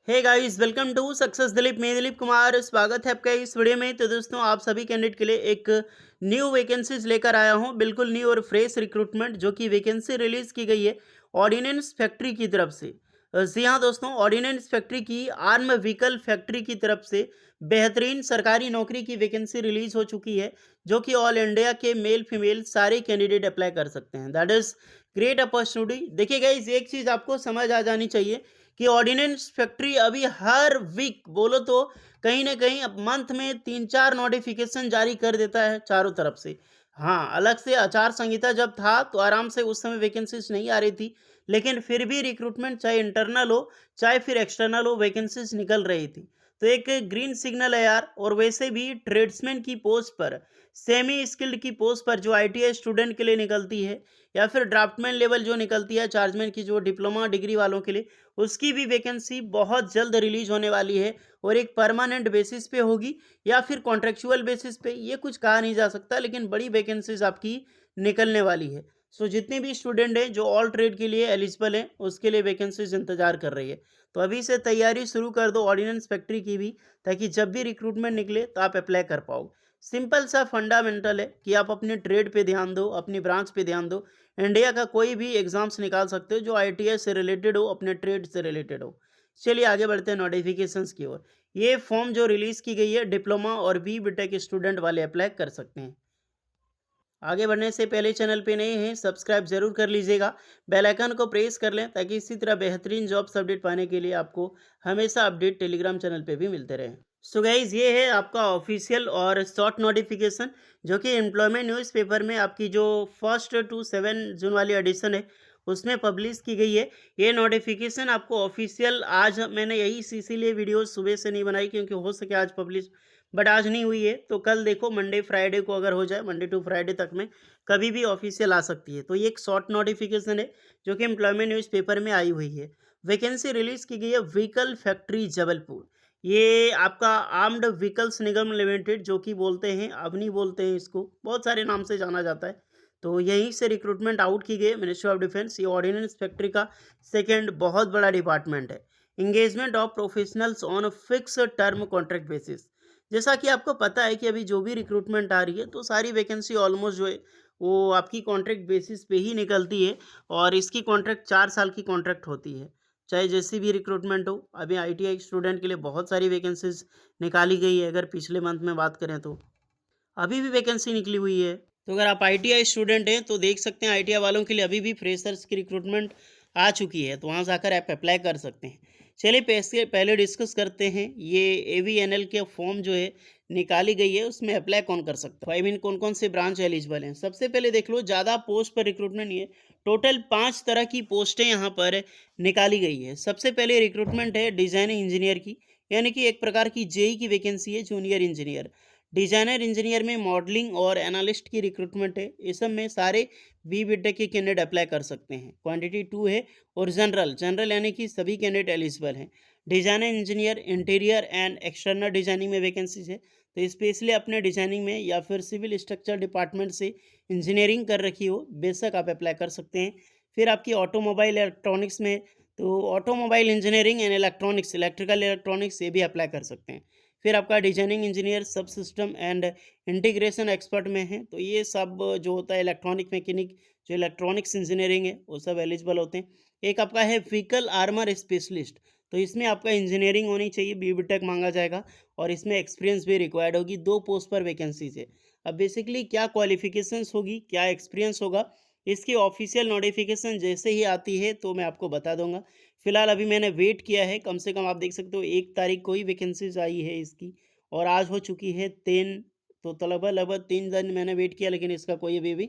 Hey guys, welcome to success Dilip. मैं दिलीप कुमार, स्वागत है आपका इस वीडियो में। तो दोस्तों, आप सभी कैंडिडेट के लिए एक न्यू वैकेंसीज लेकर आया हूं, बिल्कुल न्यू और फ्रेश रिक्रूटमेंट, जो कि वैकेंसी रिलीज की गई है ऑर्डिनेंस फैक्ट्री की तरफ से। जी हाँ दोस्तों, ऑर्डिनेंस फैक्ट्री की आर्म व्हीकल फैक्ट्री की तरफ से बेहतरीन सरकारी नौकरी की वैकेंसी रिलीज हो चुकी है, जो कि ऑल इंडिया के मेल फीमेल सारे कैंडिडेट अप्लाई कर सकते हैं। That is great opportunity. देखिए गाइस, एक चीज़ आपको समझ आ जानी चाहिए कि ऑर्डिनेंस फैक्ट्री अभी हर वीक बोलो तो कहीं ना कहीं अब मंथ में 3-4 नोटिफिकेशन जारी कर देता है चारों तरफ से। हाँ, अलग से आचार संहिता जब था तो आराम से उस समय वैकेंसीज नहीं आ रही थी, लेकिन फिर भी रिक्रूटमेंट चाहे इंटरनल हो चाहे फिर एक्सटर्नल हो, वैकेंसीज निकल रही थी। तो एक ग्रीन सिग्नल है यार। और वैसे भी ट्रेड्समैन की पोस्ट पर, सेमी स्किल्ड की पोस्ट पर जो आईटीआई स्टूडेंट के लिए निकलती है, या फिर ड्राफ्टमैन लेवल जो निकलती है चार्जमैन की, जो डिप्लोमा डिग्री वालों के लिए, उसकी भी वैकेंसी बहुत जल्द रिलीज होने वाली है। और एक परमानेंट बेसिस पे होगी या फिर कॉन्ट्रेक्चुअल बेसिस पे, ये कुछ कहा नहीं जा सकता, लेकिन बड़ी वैकेंसीज आपकी निकलने वाली है। सो जितने भी स्टूडेंट हैं जो ऑल ट्रेड के लिए एलिजिबल हैं, उसके लिए वैकेंसीज इंतजार कर रही है। तो अभी से तैयारी शुरू कर दो ऑर्डिनेंस फैक्ट्री की भी, ताकि जब भी रिक्रूटमेंट निकले तो आप अप्लाई कर पाओ। सिंपल सा फंडामेंटल है कि आप अपने ट्रेड पे ध्यान दो, अपनी ब्रांच पे ध्यान दो। इंडिया का कोई भी एग्जाम्स निकाल सकते हो जो आईटीआई से रिलेटेड हो, अपने ट्रेड से रिलेटेड हो। चलिए आगे बढ़ते हैं नोटिफिकेशंस की ओर। ये फॉर्म जो रिलीज की गई है, डिप्लोमा और बी बीटेक स्टूडेंट वाले अप्लाई कर सकते हैं। आगे बढ़ने से पहले चैनल पे नए हैं, सब्सक्राइब जरूर कर लीजिएगा, बेल आइकन को प्रेस कर लें, ताकि इसी तरह बेहतरीन जॉब्स अपडेट पाने के लिए आपको हमेशा अपडेट टेलीग्राम चैनल पे भी मिलते रहे। सो गाइज, ये है आपका ऑफिशियल और शॉर्ट नोटिफिकेशन, जो कि एम्प्लॉयमेंट न्यूज़पेपर में आपकी जो 1 to 7 जून वाली एडिशन है, उसमें पब्लिश की गई है। ये नोटिफिकेशन आपको ऑफिशियल आज मैंने यही इसीलिए वीडियो सुबह से नहीं बनाई, क्योंकि हो सके आज पब्लिश, बट आज नहीं हुई है। तो कल देखो, मंडे फ्राइडे को अगर हो जाए, मंडे टू फ्राइडे तक में कभी भी ऑफिशियल आ सकती है। तो ये एक शॉर्ट नोटिफिकेशन है जो कि एम्प्लॉयमेंट न्यूज़पेपर में आई हुई है। वैकेंसी रिलीज की गई है व्हीकल फैक्ट्री जबलपुर। ये आपका आर्म्ड व्हीकल्स निगम लिमिटेड, जो कि बोलते हैं अवनी, बोलते हैं इसको, बहुत सारे नाम से जाना जाता है। तो यहीं से रिक्रूटमेंट आउट की गई है मिनिस्ट्री ऑफ डिफेंस। ये ऑर्डिनेंस फैक्ट्री का सेकेंड बहुत बड़ा डिपार्टमेंट है। Engagement of professionals on fix term contract basis. जैसा कि आपको पता है कि अभी जो भी रिक्रूटमेंट आ रही है, तो सारी वैकेंसी ऑलमोस्ट जो है वो आपकी कॉन्ट्रैक्ट बेसिस पे ही निकलती है। और इसकी कॉन्ट्रैक्ट 4 साल की कॉन्ट्रैक्ट होती है, चाहे जैसी भी रिक्रूटमेंट हो। अभी आईटीआई स्टूडेंट के लिए बहुत सारी वैकेंसीज निकाली गई है। अगर पिछले मंथ में बात करें तो अभी भी वैकेंसी निकली हुई है। तो अगर आप आईटीआई स्टूडेंट हैं तो देख सकते हैं, आईटीआई वालों के लिए अभी भी फ्रेशर्स की रिक्रूटमेंट आ चुकी है, तो वहाँ जाकर आप अप्लाई कर सकते हैं। चलिए पैसे पहले डिस्कस करते हैं, ये एवीएनएल के फॉर्म जो है निकाली गई है, उसमें अप्लाई कौन कर सकता है, आई मीन कौन कौन से ब्रांच एलिजिबल हैं। सबसे पहले देख लो, ज़्यादा पोस्ट पर रिक्रूटमेंट नहीं है। टोटल 5 तरह की पोस्टें यहाँ पर निकाली गई है। सबसे पहले रिक्रूटमेंट है डिज़ाइन इंजीनियर की, यानी कि एक प्रकार की जेई की वैकेंसी है, जूनियर इंजीनियर। डिजाइनर इंजीनियर में मॉडलिंग और एनालिस्ट की रिक्रूटमेंट है। इस सब में सारे बी बीटेक के कैंडिडेट अप्लाई कर सकते हैं। क्वांटिटी 2 है। और जनरल जनरल यानी कि सभी कैंडिडेट एलिजिबल हैं। Designer engineer interior and external designing में वैकेंसीज है। तो स्पेशली अपने डिजाइनिंग में या फिर सिविल स्ट्रक्चर डिपार्टमेंट से इंजीनियरिंग कर रखी हो, बेशक आप अप्लाई कर सकते हैं। फिर आपकी ऑटोमोबाइल इलेक्ट्रॉनिक्स में, तो automobile engineering and electronics, electrical electronics, ये भी अप्लाई कर सकते हैं। फिर आपका डिजाइनिंग इंजीनियर सब सिस्टम एंड इंटीग्रेशन एक्सपर्ट में है। तो ये सब जो होता है इलेक्ट्रॉनिक मैकेनिक, जो इलेक्ट्रॉनिक्स इंजीनियरिंग है, वो सब एलिजिबल होते हैं। एक आपका है व्हीकल आर्मर स्पेशलिस्ट। तो इसमें आपका इंजीनियरिंग होनी चाहिए, बी बीटेक मांगा जाएगा, और इसमें एक्सपीरियंस भी रिक्वायर्ड होगी। 2 पोस्ट पर वैकेंसीज है। अब बेसिकली क्या क्वालिफिकेशंस होगी, क्या एक्सपीरियंस होगा, इसकी ऑफिशियल नोटिफिकेशन जैसे ही आती है तो मैं आपको बता दूंगा। फिलहाल अभी मैंने वेट किया है, कम से कम आप देख सकते हो 1 तारीख को ही वैकेंसीज आई है इसकी, और आज हो चुकी है 3। तो लगभग लगभग 3 दिन मैंने वेट किया, लेकिन इसका कोई अभी भी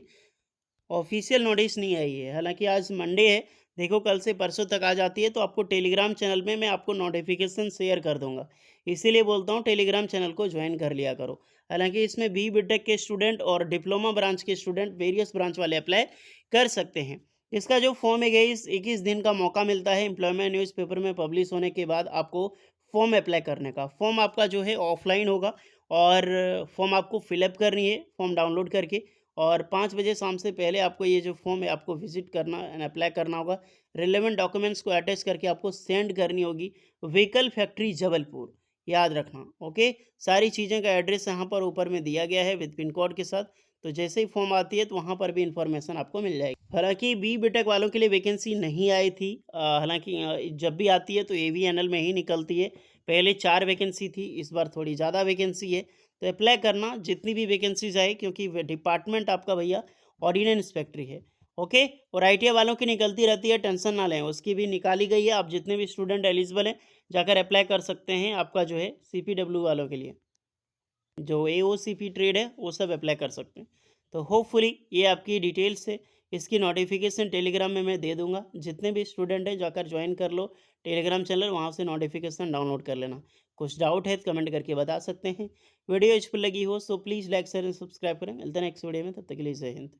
ऑफिशियल नोटिस नहीं आई है। हालांकि आज मंडे है, देखो कल से परसों तक आ जाती है तो आपको टेलीग्राम चैनल में मैं आपको नोटिफिकेशन शेयर कर दूंगा। इसीलिए बोलता हूँ टेलीग्राम चैनल को ज्वाइन कर लिया करो। हालांकि इसमें बी बीटेक के स्टूडेंट और डिप्लोमा ब्रांच के स्टूडेंट, वेरियस ब्रांच वाले अप्लाई कर सकते हैं। इसका जो फॉर्म है इस 21 दिन का मौका मिलता है एम्प्लॉयमेंट न्यूज़पेपर में पब्लिश होने के बाद आपको फॉर्म अप्लाई करने का। फॉर्म आपका जो है ऑफलाइन होगा, और फॉर्म आपको फिलअप करनी है, फॉर्म डाउनलोड करके, और 5 बजे शाम से पहले आपको ये जो फॉर्म है आपको विजिट करना एंड अप्लाई करना होगा। रिलेवेंट डॉक्यूमेंट्स को अटैच करके आपको सेंड करनी होगी। व्हीकल फैक्ट्री जबलपुर, याद रखना। ओके, सारी चीज़ें का एड्रेस यहाँ पर ऊपर में दिया गया है विद पिन कोड के साथ। तो जैसे ही फॉर्म आती है तो वहाँ पर भी इन्फॉर्मेशन आपको मिल जाएगी। हालांकि बी टेक वालों के लिए वैकेंसी नहीं आई थी। हालांकि जब भी आती है तो AVNL में ही निकलती है। पहले 4 वैकेंसी थी, इस बार थोड़ी ज़्यादा वैकेंसी है। तो अप्लाई करना जितनी भी वैकेंसीज आए, क्योंकि डिपार्टमेंट आपका भैया ऑर्डिनेंस इंस्पेक्ट्री है। ओके, और ITI वालों की निकलती रहती है, टेंशन ना लें, उसकी भी निकाली गई है। आप जितने भी स्टूडेंट एलिजिबल हैं जाकर अप्लाई कर सकते हैं। आपका जो है CPW वालों के लिए जो AOCP ट्रेड है वो सब अप्लाई कर सकते हैं। तो होपफुली ये आपकी डिटेल्स है। इसकी नोटिफिकेशन टेलीग्राम में मैं दे दूंगा। जितने भी स्टूडेंट हैं जाकर ज्वाइन कर लो टेलीग्राम चैनल, वहाँ से नोटिफिकेशन डाउनलोड कर लेना। कुछ डाउट है तो कमेंट करके बता सकते हैं। वीडियो यूजफुल लगी हो so please like share and subscribe करें। मिलते हैं नेक्स्ट वीडियो में, तब तक के लिए जय हिंद।